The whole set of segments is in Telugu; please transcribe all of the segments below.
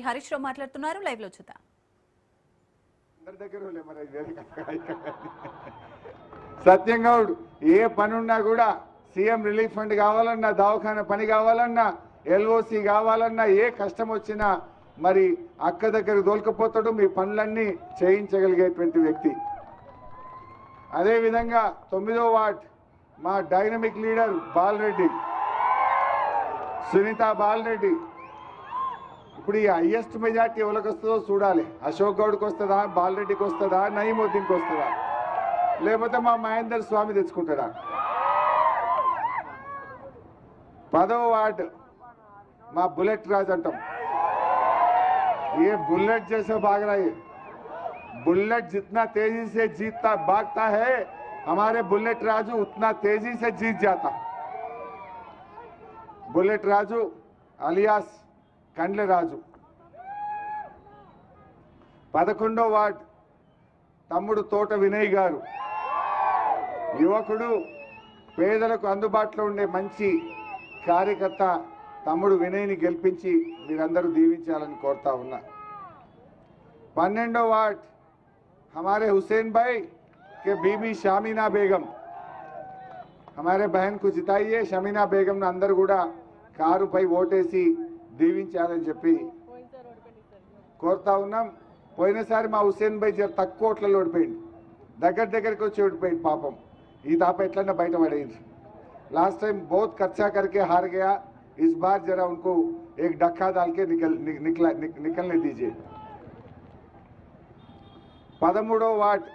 హరీష్ రావు మాట్లాడుతున్నారు, లైవ్ లో చూద్దాం. సత్యంగౌడ్ ఏ పని ఉన్నా కూడా సీఎం రిలీఫ్ ఫండ్ కావాలన్నా, దవాఖాన పని కావాలన్నా, ఎల్ఓసి కావాలన్నా, ఏ కష్టం వచ్చినా మరి అక్క దగ్గర దొలకపోతాడు, మీ పనులన్నీ చేయించగలిగేటువంటి వ్యక్తి. అదేవిధంగా 9వ వార్డ్ మా డైనమిక్ లీడర్ బాలరెడ్డి, సునీత బాలరెడ్డి. ఇప్పుడు ఈ హైయెస్ట్ మెజార్టీ ఎవరికి వస్తుందో చూడాలి. అశోక్ గౌడ్కి వస్తుందా, బాలరెడ్డికి వస్తుందా, నయీముద్దీన్కి వస్తుందా, లేకపోతే మా మహేందర్ స్వామి తెచ్చుకుంటాడా. 10వ వార్డు మా बुलेट राज अंटाम. ये बुलेट जैसे भाग रहा है. बुलेट जितना तेजी से जीतता भागता है, हमारे बुलेट राजू उतना तेजी से जीत जाता. Bullet Raju alias Kandle Raju. 11వ వార్డ్ తమ్ముడు తోట వినయ్ గారు, యువకుడు, పేదలకు అందుబాటులో ఉండే మంచి కార్యకర్త. తమ్ముడు వినయ్ని గెలిపించి మీరందరూ దీవించాలని కోరుతా ఉన్నా. 12వ వార్డ్ हमारे हुसैन भाई के बीबी शामीना बेगम, हमारे बहन को जिताइए. शमीना बेगम ने अंदर కూడా కారుపై ఓటేసి దీవించాలని చెప్పి కోరుతా ఉన్నాం. పోయినసారి మా హుసేన్ భాయ్ జర తక్కువ ఓట్లలో ఓడిపోయింది, దగ్గరికి వచ్చి ఓడిపోయింది పాపం. ఈ దాప ఎట్లన్నా బయట పడేది. लास्ट टाइम बहुत खर्चा करके हार गया. इस बार जरा उनको एक डक्का डाल के निकलने दीजिए. 13వ వార్డ్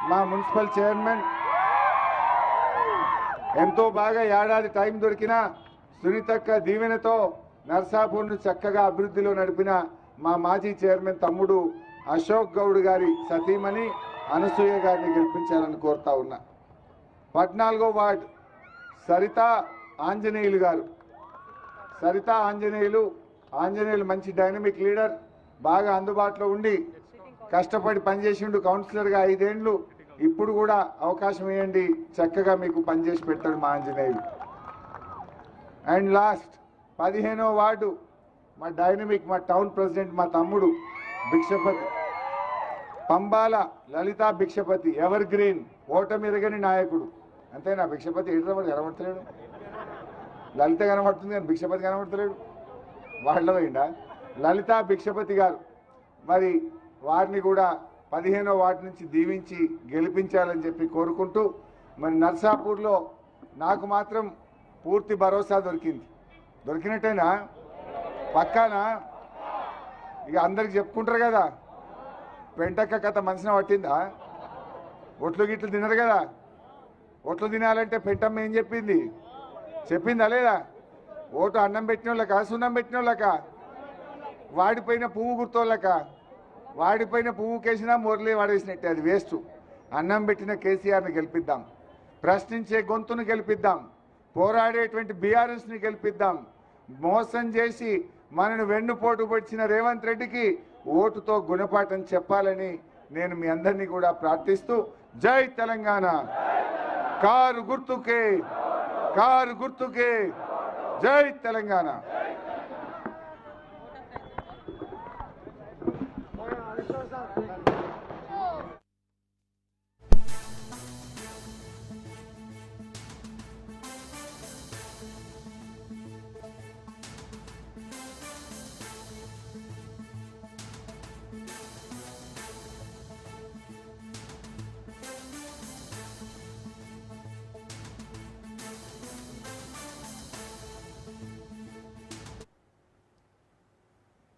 మా మున్సిపల్ చైర్మన్, ఎంతో బాగా ఏడాది టైం దొరికినా సునీతక్క దీవెనతో నర్సాపూర్ను చక్కగా అభివృద్ధిలో నడిపిన మా మాజీ చైర్మన్ తమ్ముడు అశోక్ గౌడ్ గారి సతీమణి అనసూయ గారిని గెలిపించాలని కోరుతా ఉన్నా. 14వ వార్డ్ సరిత ఆంజనేయులు గారు. సరిత ఆంజనేయులు మంచి డైనమిక్ లీడర్, బాగా అందుబాటులో ఉండి కష్టపడి పనిచేసిండు. కౌన్సిలర్గా 5 ఏళ్ళు. ఇప్పుడు కూడా అవకాశం ఇవ్వండి, చక్కగా మీకు పనిచేసి పెడతాడు మా ఆంజనేయులు. అండ్ లాస్ట్ 15వ వార్డు మా డైనమిక్, మా టౌన్ ప్రెసిడెంట్, మా తమ్ముడు భిక్షపతి, పంబాల లలితా భిక్షపతి, ఎవర్ గ్రీన్, ఓటమిరగని నాయకుడు. అంతేనా? భిక్షపతి ఎడబడి కనబడతలేడు, లలిత కనబడుతుంది కానీ భిక్షపతి కనబడతలేడు. వాళ్ళ పోయిందా? లలితా భిక్షపతి గారు. మరి వారిని కూడా 15వ వార్డు నుంచి దీవించి గెలిపించాలని చెప్పి కోరుకుంటూ, మరి నర్సాపూర్లో నాకు మాత్రం పూర్తి భరోసా దొరికినట్టేనా? పక్కానా? ఇక అందరికి చెప్పుకుంటారు కదా, పెంటక్క కథ మనసున పట్టిందా? ఒట్లు గిట్లు తినరు కదా. ఓట్లు తినాలంటే పెంటమ్మ ఏం చెప్పిందా లేదా? ఓటు అన్నం పెట్టిన వాళ్ళక, సున్నం పెట్టిన వాళ్ళక, వాడిపోయిన పువ్వు గుర్తోళ్ళక. వాడిపోయిన పువ్వు కేసినా మొరలే వాడేసినట్టే, అది వేస్ట్. అన్నం పెట్టిన కేసీఆర్ని గెలిపిద్దాం, ప్రశ్నించే గొంతును గెలిపిద్దాం, పోరాడేటువంటి బీఆర్ఎస్ని గెలిపిద్దాం. మోసం చేసి మనను వెన్నుపోటు పొడిచిన రేవంత్ రెడ్డికి ఓటుతో గుణపాఠం చెప్పాలని నేను మీ అందరినీ కూడా ప్రార్థిస్తూ, జై తెలంగాణ, కారు గుర్తుకే జై తెలంగాణ.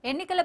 ఎన్నికల